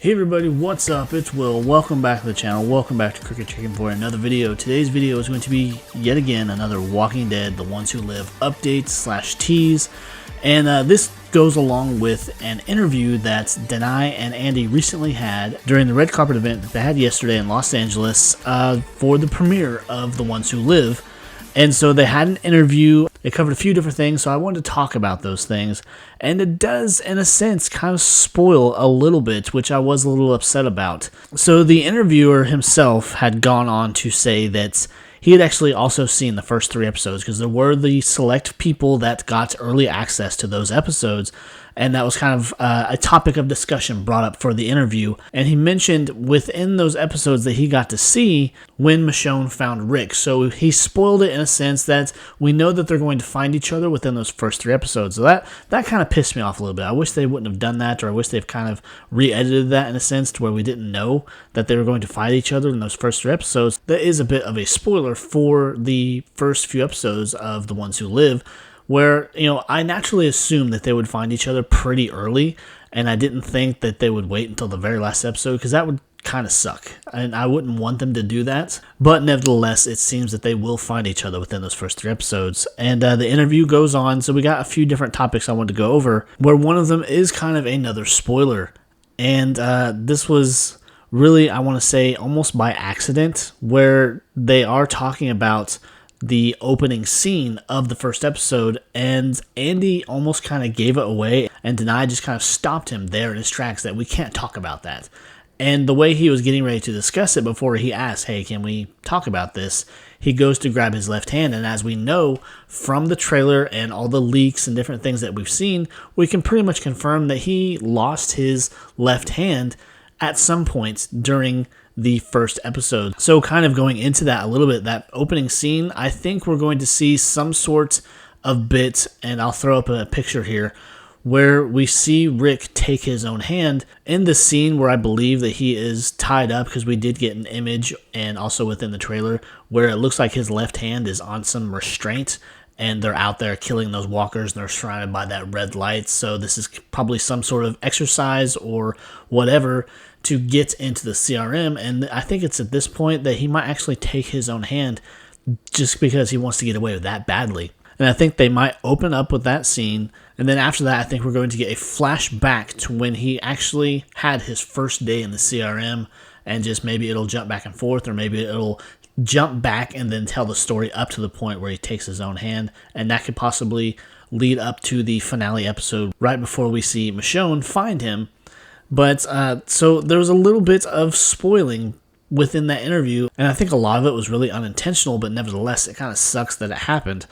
Hey everybody, what's up? It's Will. Welcome back to the channel. Welcome back to Cricket Chicken for another video. Today's video is going to be, yet again, another Walking Dead, The Ones Who Live update / tease. And this goes along with an interview that Danai and Andy recently had during the red carpet event that they had yesterday in Los Angeles for the premiere of The Ones Who Live. And so they had an interview. It covered a few different things, so I wanted to talk about those things. And it does, in a sense, kind of spoil a little bit, which I was a little upset about. So the interviewer himself had gone on to say that he had actually also seen the first 3 episodes, because there were the select people that got early access to those episodes, and that was kind of a topic of discussion brought up for the interview. And he mentioned within those episodes that he got to see when Michonne found Rick. So he spoiled it in a sense that we know that they're going to find each other within those first 3 episodes. So that kind of pissed me off a little bit. I wish they wouldn't have done that, or I wish they've kind of re-edited that in a sense to where we didn't know that they were going to find each other in those first 3 episodes. That is a bit of a spoiler for the first few episodes of The Ones Who Live, where, I naturally assumed that they would find each other pretty early, and I didn't think that they would wait until the very last episode, because that would kind of suck, and I wouldn't want them to do that. But nevertheless, it seems that they will find each other within those first 3 episodes. And the interview goes on, so we got a few different topics I wanted to go over, where one of them is kind of another spoiler. And this was really, I want to say, almost by accident, where they are talking about the opening scene of the first episode, and Andy almost kind of gave it away, and Danai just kind of stopped him there in his tracks that we can't talk about that. And the way he was getting ready to discuss it before he asked, hey, can we talk about this? He goes to grab his left hand, and as we know from the trailer and all the leaks and different things that we've seen, we can pretty much confirm that he lost his left hand at some point during the first episode. So kind of going into that a little bit, that opening scene, I think we're going to see some sort of bit, and I'll throw up a picture here, where we see Rick take his own hand in the scene where I believe that he is tied up, because we did get an image, and also within the trailer, where it looks like his left hand is on some restraint, and they're out there killing those walkers, and they're surrounded by that red light. So this is probably some sort of exercise or whatever to get into the CRM, and I think it's at this point that he might actually take his own hand just because he wants to get away with that badly. And I think they might open up with that scene, and then after that I think we're going to get a flashback to when he actually had his first day in the CRM, and just maybe it'll jump back and forth, or maybe it'll jump back and then tell the story up to the point where he takes his own hand, and that could possibly lead up to the finale episode right before we see Michonne find him. But so there was a little bit of spoiling within that interview, and I think a lot of it was really unintentional, but nevertheless it kind of sucks that it happened.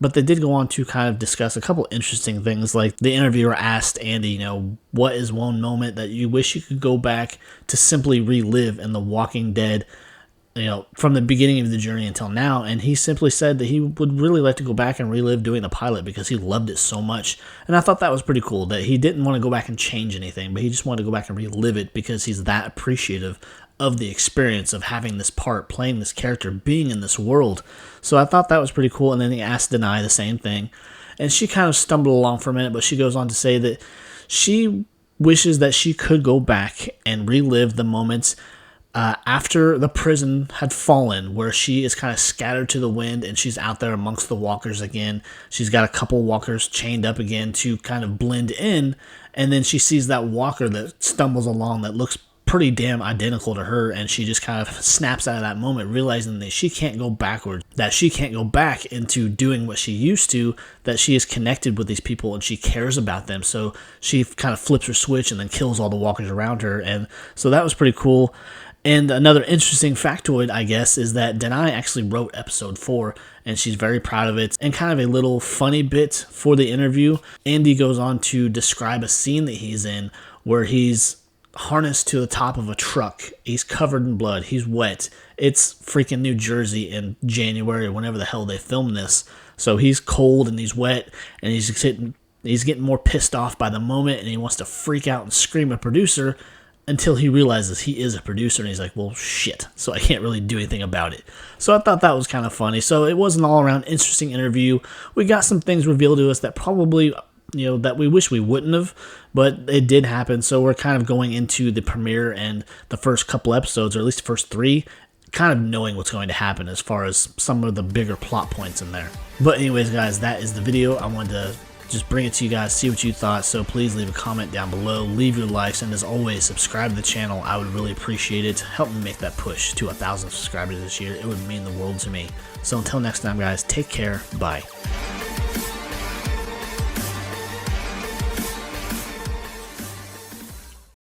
But they did go on to kind of discuss a couple interesting things, like the interviewer asked Andy, what is one moment that you wish you could go back to simply relive in The Walking Dead, from the beginning of the journey until now? And he simply said that he would really like to go back and relive doing the pilot because he loved it so much. And I thought that was pretty cool, that he didn't want to go back and change anything, but he just wanted to go back and relive it because he's that appreciative of the experience of having this part, playing this character, being in this world. So I thought that was pretty cool. And then he asked Danai the same thing, and she kind of stumbled along for a minute, but she goes on to say that she wishes that she could go back and relive the moments after the prison had fallen, where she is kind of scattered to the wind and she's out there amongst the walkers again. She's got a couple walkers chained up again to kind of blend in, and then she sees that walker that stumbles along that looks pretty damn identical to her, and she just kind of snaps out of that moment, realizing that she can't go backwards, that she can't go back into doing what she used to, that she is connected with these people and she cares about them. So she kind of flips her switch and then kills all the walkers around her, and so that was pretty cool. And another interesting factoid, I guess, is that Danai actually wrote episode 4, and she's very proud of it. And kind of a little funny bit for the interview, Andy goes on to describe a scene that he's in where he's harnessed to the top of a truck. He's covered in blood. He's wet. It's freaking New Jersey in January or whenever the hell they filmed this. So he's cold and he's wet, and he's getting more pissed off by the moment, and he wants to freak out and scream at producer, until he realizes he is a producer, and he's like, well, shit, so I can't really do anything about it. So I thought that was kind of funny. So it was an all-around interesting interview. We got some things revealed to us that probably that we wish we wouldn't have, but it did happen. So we're kind of going into the premiere and the first couple episodes, or at least the first 3, kind of knowing what's going to happen as far as some of the bigger plot points in there. But anyways, guys, that is the video. I wanted to just bring it to you guys, see what you thought. So please leave a comment down below, leave your likes, and as always, subscribe to the channel. I would really appreciate it. Help me make that push to 1,000 subscribers this year. It would mean the world to me. So until next time, guys, take care. Bye.